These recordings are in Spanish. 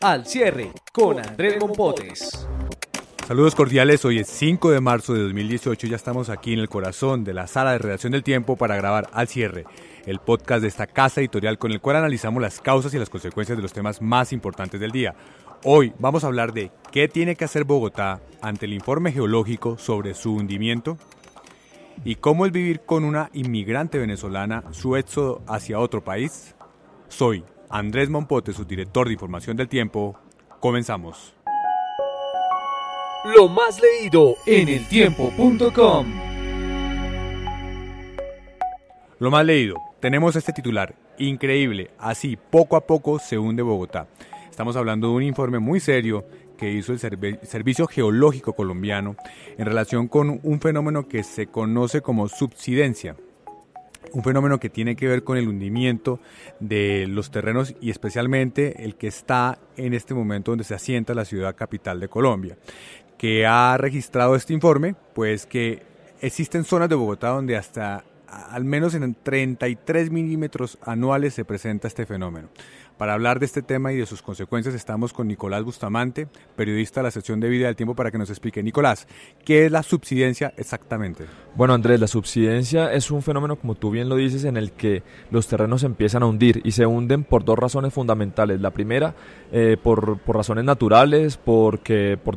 Al Cierre con Andrés Mompotes. Saludos cordiales, hoy es 5 de marzo de 2018 y ya estamos aquí en el corazón de la sala de redacción del Tiempo para grabar Al Cierre, el podcast de esta casa editorial con el cual analizamos las causas y las consecuencias de los temas más importantes del día. Hoy vamos a hablar de qué tiene que hacer Bogotá ante el informe geológico sobre su hundimiento y cómo es vivir con una inmigrante venezolana su éxodo hacia otro país. Soy Andrés Mompotes, su director de información del Tiempo. Comenzamos. Lo más leído en eltiempo.com. Lo más leído. Tenemos este titular. Increíble. Así, poco a poco se hunde Bogotá. Estamos hablando de un informe muy serio que hizo el Servicio Geológico Colombiano en relación con un fenómeno que se conoce como subsidencia. Un fenómeno que tiene que ver con el hundimiento de los terrenos y especialmente el que está en este momento donde se asienta la ciudad capital de Colombia. Que ha registrado este informe, pues que existen zonas de Bogotá donde hasta al menos en 33 milímetros anuales se presenta este fenómeno. Para hablar de este tema y de sus consecuencias estamos con Nicolás Bustamante, periodista de la sección de Vida del Tiempo, para que nos explique. Nicolás, ¿qué es la subsidencia exactamente? Bueno, Andrés, la subsidencia es un fenómeno, como tú bien lo dices, en el que los terrenos empiezan a hundir y se hunden por dos razones fundamentales. La primera, por razones naturales, por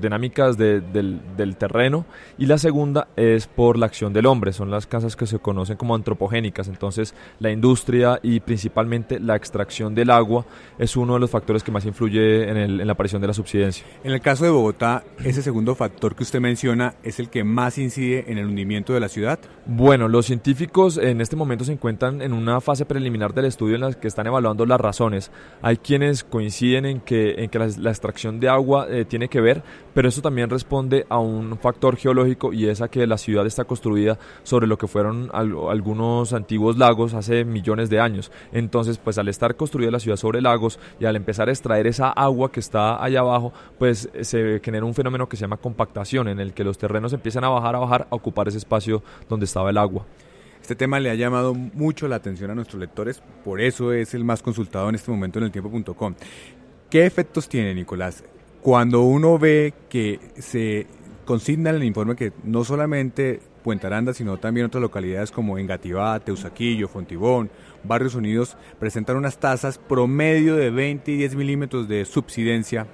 dinámicas del terreno, y la segunda es por la acción del hombre. Son las causas que se conocen como antropogénicas. Entonces, la industria y principalmente la extracción del agua es uno de los factores que más influye en la aparición de la subsidencia. En el caso de Bogotá, ese segundo factor que usted menciona es el que más incide en el hundimiento de la ciudad. Bueno, los científicos en este momento se encuentran en una fase preliminar del estudio en la que están evaluando las razones. Hay quienes coinciden en que la extracción de agua tiene que ver, pero eso también responde a un factor geológico, y es a que la ciudad está construida sobre lo que fueron algunos antiguos lagos hace millones de años. Entonces, pues al estar construida la ciudad sobre lagos y al empezar a extraer esa agua que está allá abajo, pues se genera un fenómeno que se llama compactación, en el que los terrenos empiezan a bajar, a ocupar ese espacio donde estaba el agua. Este tema le ha llamado mucho la atención a nuestros lectores, por eso es el más consultado en este momento en eltiempo.com. ¿Qué efectos tiene, Nicolás, cuando uno ve que se consigna en el informe que no solamente Puente Aranda, sino también otras localidades como Engativá, Teusaquillo, Fontibón, Barrios Unidos, presentan unas tasas promedio de 20 y 10 milímetros de subsidencia?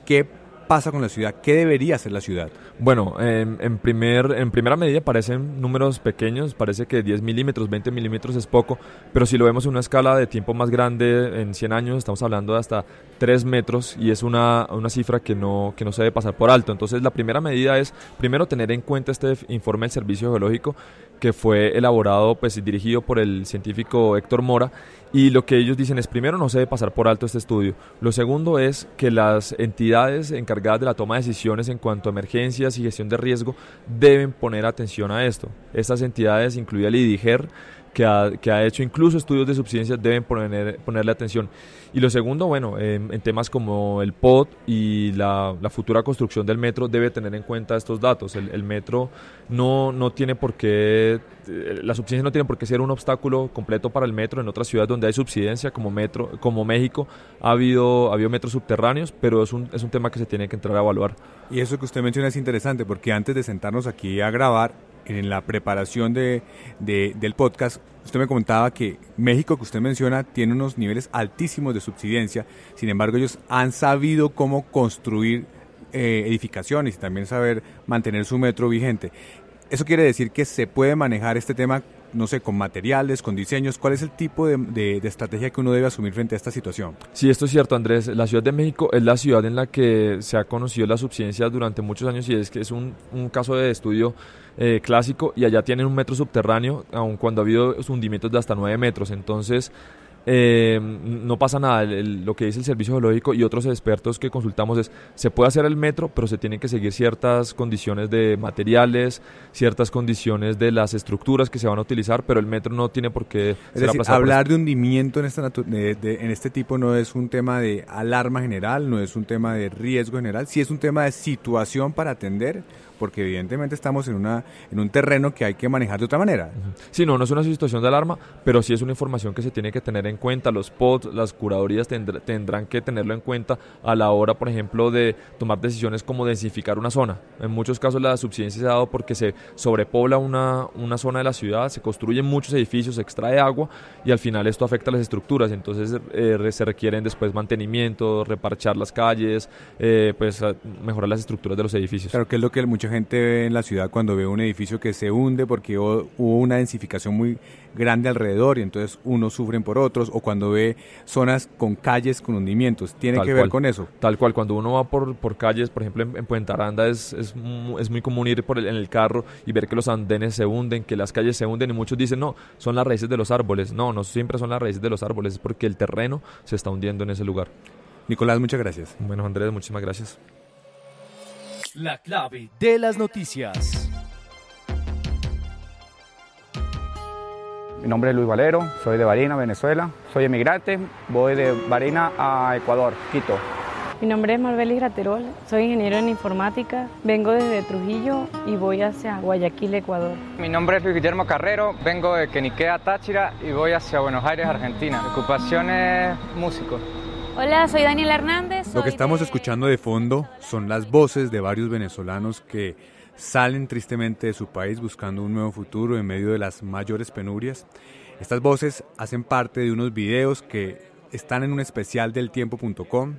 ¿Qué pasa con la ciudad? ¿Qué debería hacer la ciudad? Bueno, en primera medida parecen números pequeños, parece que 10 milímetros, 20 milímetros es poco, pero si lo vemos en una escala de tiempo más grande, en 100 años, estamos hablando de hasta 3 metros, y es una cifra que no se debe pasar por alto. Entonces, la primera medida es, primero, tener en cuenta este informe del Servicio Geológico, que fue elaborado pues y dirigido por el científico Héctor Mora, y lo que ellos dicen es, primero, no se debe pasar por alto este estudio. Lo segundo es que las entidades encargadas de la toma de decisiones en cuanto a emergencias y gestión de riesgo deben poner atención a esto. Estas entidades, incluida el IDIGER, que ha hecho incluso estudios de subsidencia, deben ponerle atención. Y lo segundo, bueno, en temas como el POT y la futura construcción del metro, debe tener en cuenta estos datos. El metro no tiene por qué, la subsidencia no tiene por qué ser un obstáculo completo para el metro. En otras ciudades donde hay subsidencia, como México, ha habido metros subterráneos, pero es un tema que se tiene que entrar a evaluar. Y eso que usted menciona es interesante, porque antes de sentarnos aquí a grabar, en la preparación del podcast, usted me comentaba que México, que usted menciona, tiene unos niveles altísimos de subsidencia. Sin embargo, ellos han sabido cómo construir edificaciones y también saber mantener su metro vigente. Eso quiere decir que se puede manejar este tema, no sé, con materiales, con diseños. ¿Cuál es el tipo de estrategia que uno debe asumir frente a esta situación? Sí, esto es cierto, Andrés. La Ciudad de México es la ciudad en la que se ha conocido la subsidencia durante muchos años, y es que es un caso de estudio clásico, y allá tienen un metro subterráneo, aun cuando ha habido hundimientos de hasta 9 metros. Entonces, no pasa nada. Lo que dice el Servicio Geológico y otros expertos que consultamos es, se puede hacer el metro, pero se tienen que seguir ciertas condiciones de materiales, ciertas condiciones de las estructuras que se van a utilizar, pero el metro no tiene por qué ser aplazado. Hablar de hundimiento en este tipo no es un tema de alarma general, no es un tema de riesgo general, sí es un tema de situación para atender, porque evidentemente estamos en un terreno que hay que manejar de otra manera. Sí, no es una situación de alarma, pero sí es una información que se tiene que tener en cuenta. Los POT, las curadurías tendrán que tenerlo en cuenta a la hora, por ejemplo, de tomar decisiones como densificar una zona. En muchos casos la subsidencia se ha dado porque se sobrepobla una zona de la ciudad, se construyen muchos edificios, se extrae agua y al final esto afecta a las estructuras. Entonces se requieren después mantenimiento, reparchar las calles, mejorar las estructuras de los edificios. Claro, que es lo que mucha gente ve en la ciudad cuando ve un edificio que se hunde porque hubo una densificación muy grande alrededor y entonces unos sufren por otros, o cuando ve zonas con calles con hundimientos. ¿Tiene que ver con eso? Tal cual, cuando uno va por calles, por ejemplo en Puente Aranda es muy común ir en el carro y ver que los andenes se hunden, que las calles se hunden, y muchos dicen, no, son las raíces de los árboles. No siempre son las raíces de los árboles, es porque el terreno se está hundiendo en ese lugar. Nicolás, muchas gracias. Bueno, Andrés, muchísimas gracias. La clave de las noticias. Mi nombre es Luis Valero, soy de Barinas, Venezuela. Soy emigrante, voy de Barinas a Ecuador, Quito. Mi nombre es Marbelis Graterol, soy ingeniero en informática, vengo desde Trujillo y voy hacia Guayaquil, Ecuador. Mi nombre es Luis Guillermo Carrero, vengo de Queniquea, Táchira y voy hacia Buenos Aires, Argentina. Mi ocupación es músico. Hola, soy Daniela Hernández. Lo que estamos escuchando de fondo son las voces de varios venezolanos que salen tristemente de su país buscando un nuevo futuro en medio de las mayores penurias. Estas voces hacen parte de unos videos que están en un especial del tiempo.com,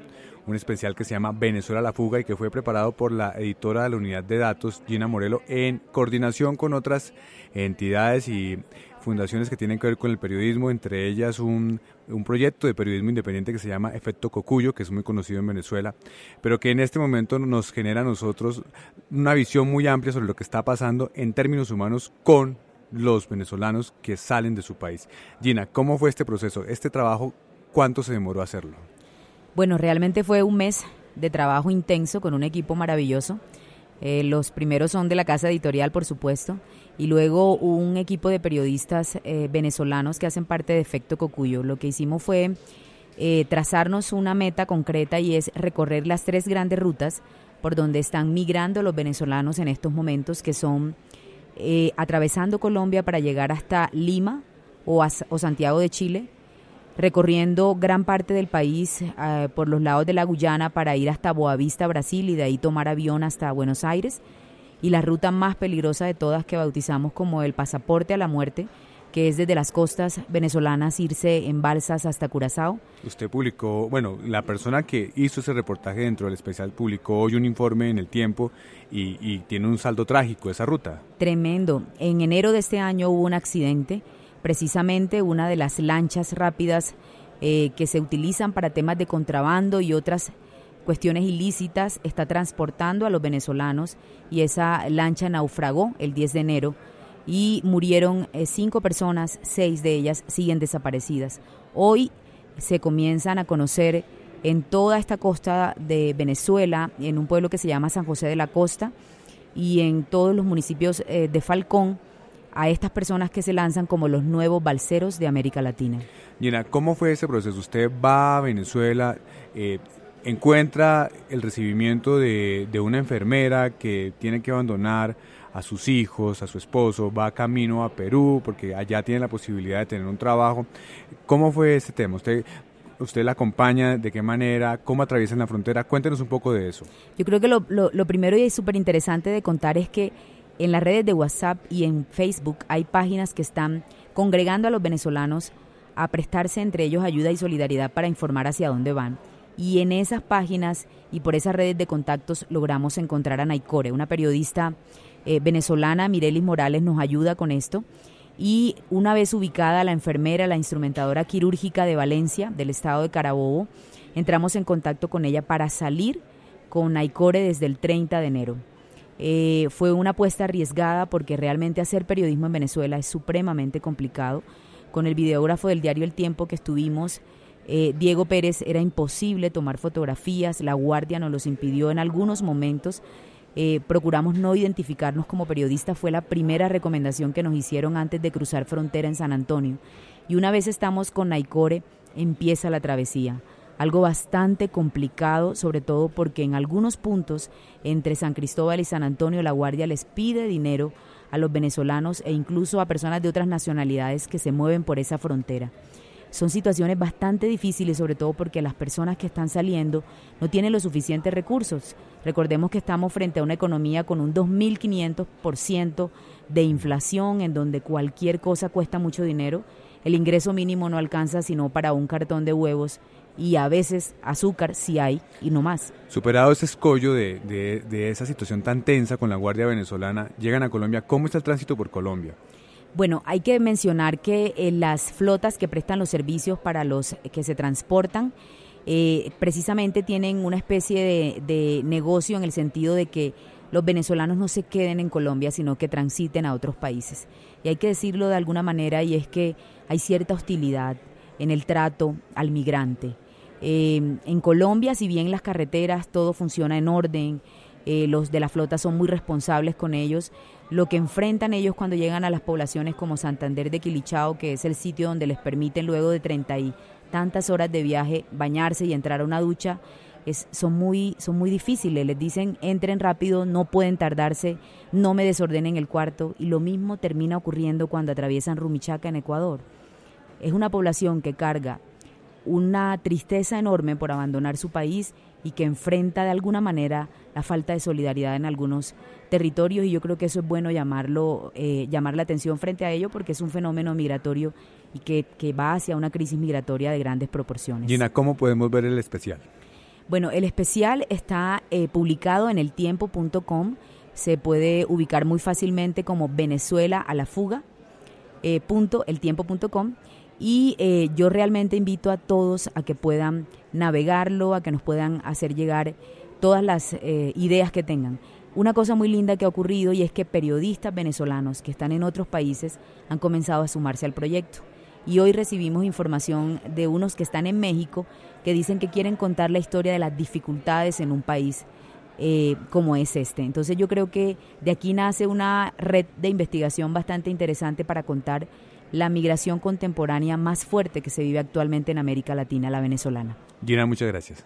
un especial que se llama Venezuela a la fuga y que fue preparado por la editora de la unidad de datos, Gina Morelo, en coordinación con otras entidades y fundaciones que tienen que ver con el periodismo, entre ellas un proyecto de periodismo independiente que se llama Efecto Cocuyo, que es muy conocido en Venezuela, pero que en este momento nos genera a nosotros una visión muy amplia sobre lo que está pasando en términos humanos con los venezolanos que salen de su país. Gina, ¿cómo fue este proceso? Este trabajo, ¿cuánto se demoró hacerlo? Bueno, realmente fue un mes de trabajo intenso con un equipo maravilloso. Los primeros son de la casa editorial, por supuesto, y luego un equipo de periodistas venezolanos que hacen parte de Efecto Cocuyo. Lo que hicimos fue trazarnos una meta concreta y es recorrer las 3 grandes rutas por donde están migrando los venezolanos en estos momentos, que son atravesando Colombia para llegar hasta Lima o Santiago de Chile, recorriendo gran parte del país por los lados de la Guyana para ir hasta Boavista, Brasil, y de ahí tomar avión hasta Buenos Aires, y la ruta más peligrosa de todas que bautizamos como el pasaporte a la muerte, que es desde las costas venezolanas irse en balsas hasta Curazao. Usted publicó, la persona que hizo ese reportaje dentro del especial publicó hoy un informe en El Tiempo y tiene un saldo trágico esa ruta. Tremendo. En enero de este año hubo un accidente. Precisamente una de las lanchas rápidas que se utilizan para temas de contrabando y otras cuestiones ilícitas está transportando a los venezolanos, y esa lancha naufragó el 10 de enero y murieron 5 personas, 6 de ellas siguen desaparecidas. Hoy se comienzan a conocer en toda esta costa de Venezuela, en un pueblo que se llama San José de la Costa, y en todos los municipios de Falcón, a estas personas que se lanzan como los nuevos balseros de América Latina. Gina, ¿cómo fue ese proceso? Usted va a Venezuela, encuentra el recibimiento de una enfermera que tiene que abandonar a sus hijos, a su esposo, va camino a Perú porque allá tiene la posibilidad de tener un trabajo. ¿Cómo fue ese tema? ¿Usted la acompaña? ¿De qué manera? ¿Cómo atraviesan la frontera? Cuéntenos un poco de eso. Yo creo que lo primero y súper interesante de contar es que en las redes de WhatsApp y en Facebook hay páginas que están congregando a los venezolanos a prestarse entre ellos ayuda y solidaridad para informar hacia dónde van. Y en esas páginas y por esas redes de contactos logramos encontrar a Naicore, una periodista venezolana. Mirelis Morales nos ayuda con esto. Y una vez ubicada la enfermera, la instrumentadora quirúrgica de Valencia, del estado de Carabobo, entramos en contacto con ella para salir con Naicore desde el 30 de enero. Fue una apuesta arriesgada porque realmente hacer periodismo en Venezuela es supremamente complicado. Con el videógrafo del diario El Tiempo que estuvimos, Diego Pérez, era imposible tomar fotografías, la guardia nos los impidió en algunos momentos. Procuramos no identificarnos como periodistas, fue la primera recomendación que nos hicieron antes de cruzar frontera en San Antonio. Y una vez estamos con Naicore, empieza la travesía. algo bastante complicado, sobre todo porque en algunos puntos entre San Cristóbal y San Antonio la Guardia les pide dinero a los venezolanos e incluso a personas de otras nacionalidades que se mueven por esa frontera. Son situaciones bastante difíciles, sobre todo porque las personas que están saliendo no tienen los suficientes recursos. Recordemos que estamos frente a una economía con un 2.500% de inflación, en donde cualquier cosa cuesta mucho dinero. El ingreso mínimo no alcanza sino para un cartón de huevos y a veces azúcar si hay y no más. Superado ese escollo de esa situación tan tensa con la Guardia venezolana, llegan a Colombia. ¿Cómo está el tránsito por Colombia? Bueno, hay que mencionar que las flotas que prestan los servicios para los que se transportan precisamente tienen una especie de negocio en el sentido de que los venezolanos no se queden en Colombia, sino que transiten a otros países. Y hay que decirlo de alguna manera, y es que hay cierta hostilidad en el trato al migrante. En Colombia, si bien las carreteras todo funciona en orden, los de la flota son muy responsables con ellos, lo que enfrentan ellos cuando llegan a las poblaciones como Santander de Quilichao, que es el sitio donde les permiten luego de 30 y tantas horas de viaje bañarse y entrar a una ducha, son muy difíciles. Les dicen entren rápido, no pueden tardarse, no me desordenen el cuarto, y lo mismo termina ocurriendo cuando atraviesan Rumichaca en Ecuador. Es una población que carga una tristeza enorme por abandonar su país y que enfrenta de alguna manera la falta de solidaridad en algunos territorios, y yo creo que eso es bueno llamar la atención frente a ello, porque es un fenómeno migratorio y que va hacia una crisis migratoria de grandes proporciones. Gina, ¿cómo podemos ver el especial? Bueno, el especial está publicado en eltiempo.com, se puede ubicar muy fácilmente como Venezuela a la fuga, eltiempo.com, y yo realmente invito a todos a que puedan navegarlo, a que nos puedan hacer llegar todas las ideas que tengan. Una cosa muy linda que ha ocurrido, y es que periodistas venezolanos que están en otros países han comenzado a sumarse al proyecto. Y hoy recibimos información de unos que están en México que dicen que quieren contar la historia de las dificultades en un país como es este. Entonces yo creo que de aquí nace una red de investigación bastante interesante para contar la migración contemporánea más fuerte que se vive actualmente en América Latina, la venezolana. Gina, muchas gracias.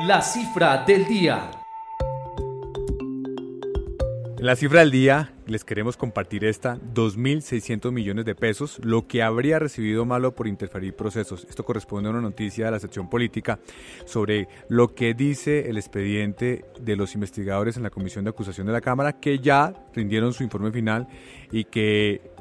La cifra del día. La cifra del día, les queremos compartir esta: 2.600 millones de pesos, lo que habría recibido Malo por interferir procesos. Esto corresponde a una noticia de la sección política sobre lo que dice el expediente de los investigadores en la Comisión de Acusación de la Cámara, que ya rindieron su informe final y que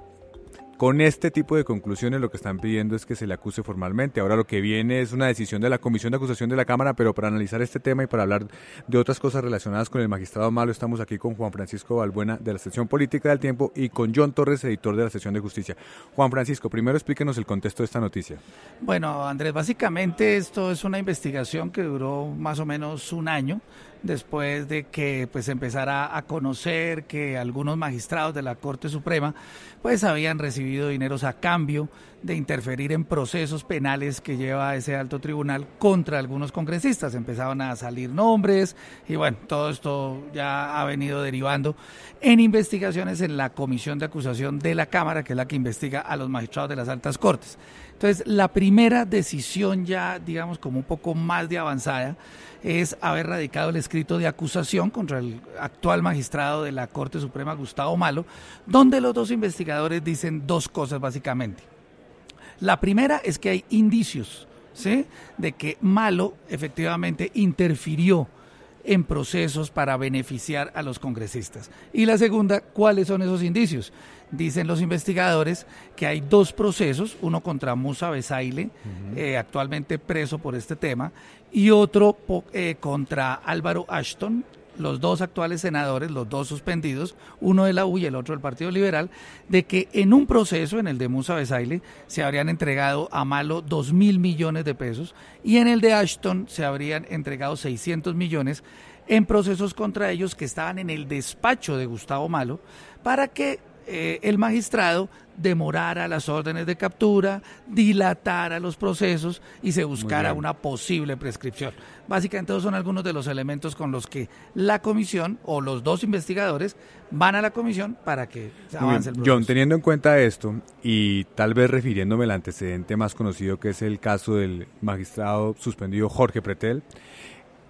con este tipo de conclusiones lo que están pidiendo es que se le acuse formalmente. Ahora lo que viene es una decisión de la Comisión de Acusación de la Cámara, pero para analizar este tema y para hablar de otras cosas relacionadas con el magistrado Malo, estamos aquí con Juan Francisco Balbuena de la sección política del Tiempo y con John Torres, editor de la sección de Justicia. Juan Francisco, primero explíquenos el contexto de esta noticia. Bueno, Andrés, básicamente esto es una investigación que duró más o menos un año, después de que pues empezara a conocer que algunos magistrados de la Corte Suprema pues habían recibido dineros a cambio de interferir en procesos penales que lleva ese alto tribunal contra algunos congresistas. Empezaban a salir nombres y bueno, todo esto ya ha venido derivando en investigaciones en la Comisión de Acusación de la Cámara, que es la que investiga a los magistrados de las altas cortes. Entonces, la primera decisión ya, digamos, como un poco más de avanzada, es haber radicado el escrito de acusación contra el actual magistrado de la Corte Suprema, Gustavo Malo, donde los dos investigadores dicen dos cosas básicamente. La primera es que hay indicios, ¿sí?, de que Malo efectivamente interfirió en procesos para beneficiar a los congresistas. Y la segunda, ¿cuáles son esos indicios? Dicen los investigadores que hay dos procesos, uno contra Musa Besaile, actualmente preso por este tema, y otro contra Álvaro Ashton, los dos actuales senadores, los dos suspendidos, uno de la U y el otro del Partido Liberal, de que en un proceso, en el de Musa Besaile, se habrían entregado a Malo 2.000 millones de pesos y en el de Ashton se habrían entregado 600 millones en procesos contra ellos que estaban en el despacho de Gustavo Malo para que el magistrado demorara las órdenes de captura, dilatara los procesos y se buscara una posible prescripción. Básicamente esos son algunos de los elementos con los que la comisión o los dos investigadores van a la comisión para que se avance el proceso. John, teniendo en cuenta esto y tal vez refiriéndome al antecedente más conocido que es el caso del magistrado suspendido Jorge Pretel,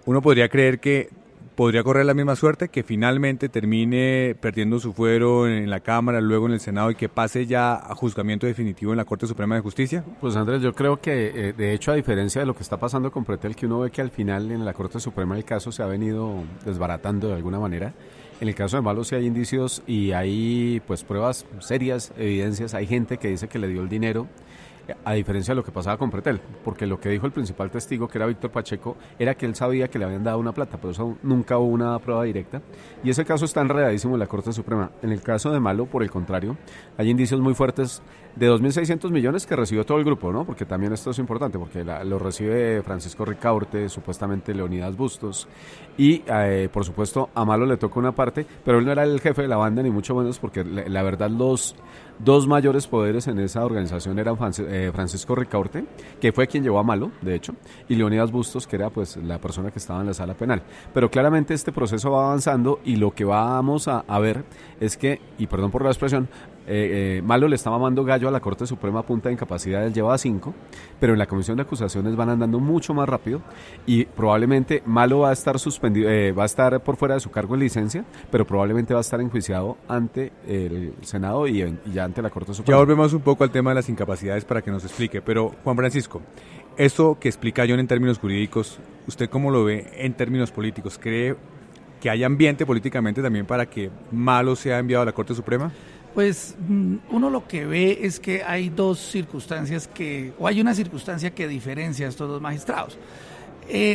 uno podría creer que podría correr la misma suerte, que finalmente termine perdiendo su fuero en la Cámara, luego en el Senado y que pase ya a juzgamiento definitivo en la Corte Suprema de Justicia. Pues Andrés, yo creo que de hecho, a diferencia de lo que está pasando con Pretel, que uno ve que al final en la Corte Suprema el caso se ha venido desbaratando de alguna manera, en el caso de Malo sí hay indicios y hay pues pruebas serias, evidencias, hay gente que dice que le dio el dinero, a diferencia de lo que pasaba con Pretel, porque lo que dijo el principal testigo, que era Víctor Pacheco, era que él sabía que le habían dado una plata, pero eso nunca hubo una prueba directa, y ese caso está enredadísimo en la Corte Suprema. En el caso de Malo, por el contrario, hay indicios muy fuertes de 2.600 millones que recibió todo el grupo, ¿no? Porque también esto es importante, porque lo recibe Francisco Ricaurte, supuestamente Leonidas Bustos, y por supuesto a Malo le toca una parte, pero él no era el jefe de la banda, ni mucho menos, porque la verdad los dos mayores poderes en esa organización eran Francisco Ricaurte, que fue quien llevó a Malo, de hecho, y Leonidas Bustos, que era pues la persona que estaba en la sala penal. Pero claramente este proceso va avanzando y lo que vamos a ver es que, y perdón por la expresión, Malo le está mamando gallo a la Corte Suprema a punta de incapacidad, él lleva 5, pero en la comisión de acusaciones van andando mucho más rápido y probablemente Malo va a estar suspendido, va a estar por fuera de su cargo en licencia, pero probablemente va a estar enjuiciado ante el Senado y ya ante la Corte Suprema. Ya volvemos un poco al tema de las incapacidades para que nos explique, pero Juan Francisco, esto que explica John en términos jurídicos, ¿usted cómo lo ve en términos políticos? ¿Cree que hay ambiente políticamente también para que Malo sea enviado a la Corte Suprema? Pues uno lo que ve es que hay dos circunstancias o hay una circunstancia que diferencia a estos dos magistrados.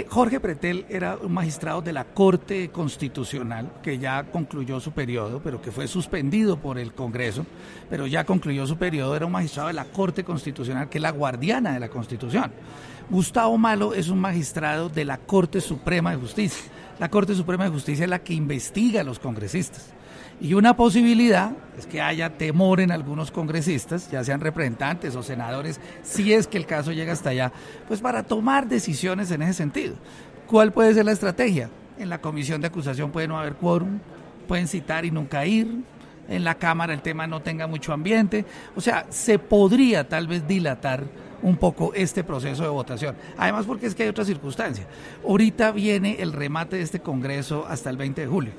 Jorge Pretel era un magistrado de la Corte Constitucional que ya concluyó su periodo, pero que fue suspendido por el Congreso, pero ya concluyó su periodo, era un magistrado de la Corte Constitucional que es la guardiana de la Constitución. Gustavo Malo es un magistrado de la Corte Suprema de Justicia. La Corte Suprema de Justicia es la que investiga a los congresistas. Y una posibilidad es que haya temor en algunos congresistas, ya sean representantes o senadores, si es que el caso llega hasta allá, pues para tomar decisiones en ese sentido. ¿Cuál puede ser la estrategia? En la comisión de acusación puede no haber quórum, pueden citar y nunca ir, en la Cámara el tema no tenga mucho ambiente, o sea, se podría tal vez dilatar un poco este proceso de votación. Además porque es que hay otra circunstancia. Ahorita viene el remate de este Congreso hasta el 20 de julio.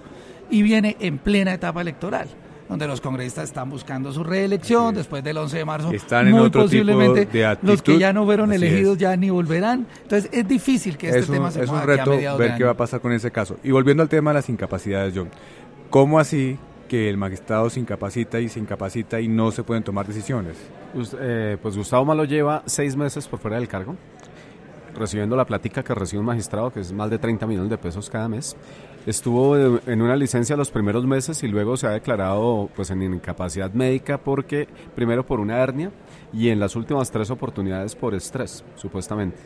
Y viene en plena etapa electoral, donde los congresistas están buscando su reelección después del 11 de marzo. Están en otro posiblemente tipo de actitud. Los que ya no fueron elegidos ya ni volverán. Entonces es difícil que este tema se mueva aquí a mediados de año. Es un reto ver qué va a pasar con ese caso. Y volviendo al tema de las incapacidades, John, ¿cómo así que el magistrado se incapacita y no se pueden tomar decisiones? Pues Gustavo Malo lleva 6 meses por fuera del cargo, recibiendo la plática que recibe un magistrado, que es más de 30 millones de pesos cada mes. Estuvo en una licencia los primeros meses y luego se ha declarado pues en incapacidad médica primero por una hernia y en las últimas 3 oportunidades por estrés, supuestamente.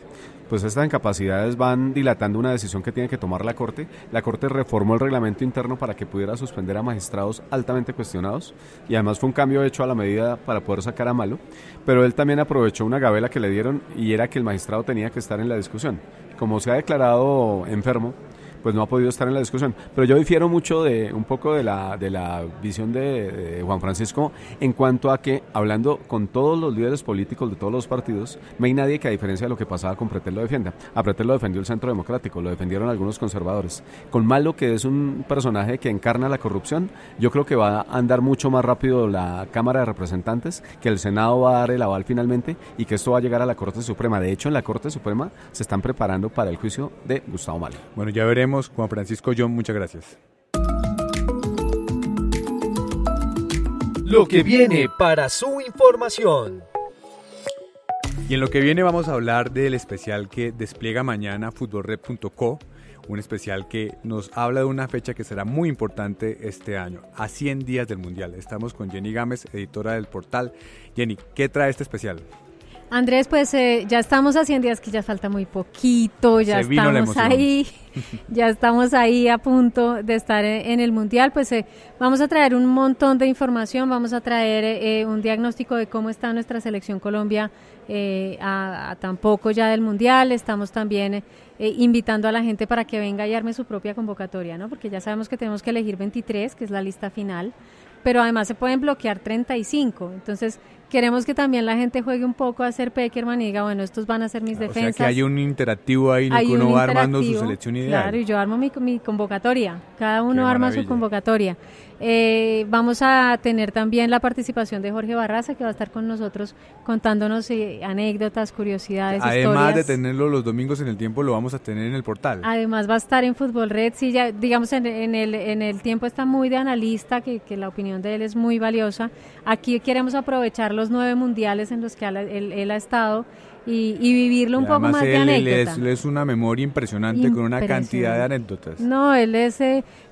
Pues estas incapacidades van dilatando una decisión que tiene que tomar la Corte. La Corte reformó el reglamento interno para que pudiera suspender a magistrados altamente cuestionados y además fue un cambio hecho a la medida para poder sacar a Malo, pero él también aprovechó una gabela que le dieron y era que el magistrado tenía que estar en la discusión. Como se ha declarado enfermo, pues no ha podido estar en la discusión. Pero yo difiero mucho un poco de la visión de Juan Francisco en cuanto a que, hablando con todos los líderes políticos de todos los partidos, no hay nadie que, a diferencia de lo que pasaba con Pretel, lo defienda. A Pretel lo defendió el Centro Democrático, lo defendieron algunos conservadores. Con Malo, que es un personaje que encarna la corrupción, yo creo que va a andar mucho más rápido la Cámara de Representantes, que el Senado va a dar el aval finalmente y que esto va a llegar a la Corte Suprema. De hecho, en la Corte Suprema se están preparando para el juicio de Gustavo Malo. Bueno, ya veremos. Juan Francisco, John, muchas gracias. Lo que viene para su información. Y en lo que viene vamos a hablar del especial que despliega mañana futbolred.co, un especial que nos habla de una fecha que será muy importante este año, a 100 días del Mundial. Estamos con Jenny Gámez, editora del portal. Jenny, ¿qué trae este especial? Andrés, pues ya estamos a 100 días, que ya falta muy poquito, ya estamos ahí, ya estamos ahí a punto de estar en el Mundial. Pues vamos a traer un montón de información, vamos a traer un diagnóstico de cómo está nuestra selección Colombia a tan poco ya del Mundial. Estamos también invitando a la gente para que venga y arme su propia convocatoria, ¿no? Porque ya sabemos que tenemos que elegir 23, que es la lista final, pero además se pueden bloquear 35, entonces queremos que también la gente juegue un poco a ser Peckerman y diga, bueno, estos van a ser mis defensas. O sea, que hay un interactivo ahí, ¿no? Que uno va armando su selección ideal. Claro, y yo armo mi convocatoria, cada uno arma su convocatoria. Vamos a tener también la participación de Jorge Barraza, que va a estar con nosotros contándonos anécdotas, curiosidades, Además historias. de tenerlo los domingos en el tiempo, lo vamos a tener en el portal. Además va a estar en Fútbol Red, sí, ya, digamos en el tiempo está muy de analista, que la opinión de él es muy valiosa. Aquí queremos aprovechar los 9 mundiales en los que él ha estado y vivirlo un poco más de anécdota. Él es una memoria impresionante con una cantidad de anécdotas. No, él es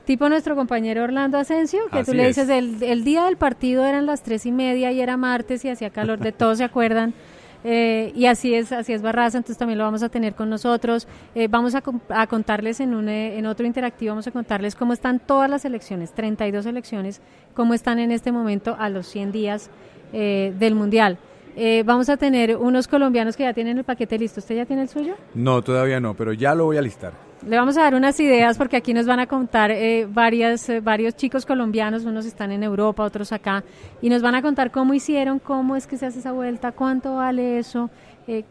tipo nuestro compañero Orlando Asensio, que así tú le dices, el día del partido eran las 3:30 y era martes y hacía calor, de todos se acuerdan. Y así es Barraza, entonces también lo vamos a tener con nosotros. Vamos a contarles en otro interactivo, vamos a contarles cómo están todas las selecciones, 32 selecciones, cómo están en este momento a los 100 días del Mundial. Vamos a tener unos colombianos que ya tienen el paquete listo. ¿Usted ya tiene el suyo? No, todavía no, pero ya lo voy a listar. Le vamos a dar unas ideas porque aquí nos van a contar varios chicos colombianos, unos están en Europa, otros acá, y nos van a contar cómo hicieron, cómo es que se hace esa vuelta, cuánto vale eso,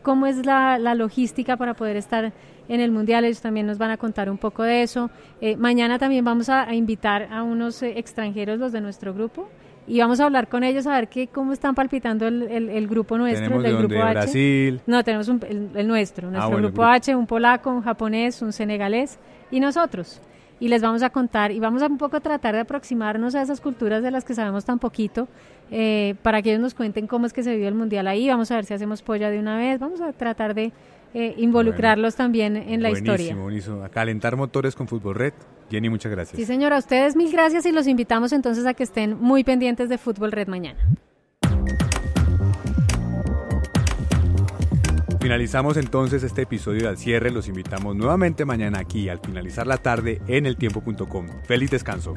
cómo es la logística para poder estar en el Mundial. Ellos también nos van a contar un poco de eso. Mañana también vamos a invitar a unos extranjeros, los de nuestro grupo, y vamos a hablar con ellos a ver cómo están palpitando el grupo nuestro, tenemos el del grupo H. Brasil. No, tenemos el nuestro grupo H, un polaco, un japonés, un senegalés y nosotros. Y les vamos a contar y vamos a un poco tratar de aproximarnos a esas culturas de las que sabemos tan poquito, para que ellos nos cuenten cómo es que se vive el Mundial ahí. Vamos a ver si hacemos polla de una vez, vamos a tratar de involucrarlos también en la historia. Buenísimo, a calentar motores con Fútbol Red. Jenny, muchas gracias. Sí, señora, a ustedes mil gracias y los invitamos entonces a que estén muy pendientes de Fútbol Red mañana. Finalizamos entonces este episodio de Al Cierre. Los invitamos nuevamente mañana aquí al finalizar la tarde en eltiempo.com. Feliz descanso.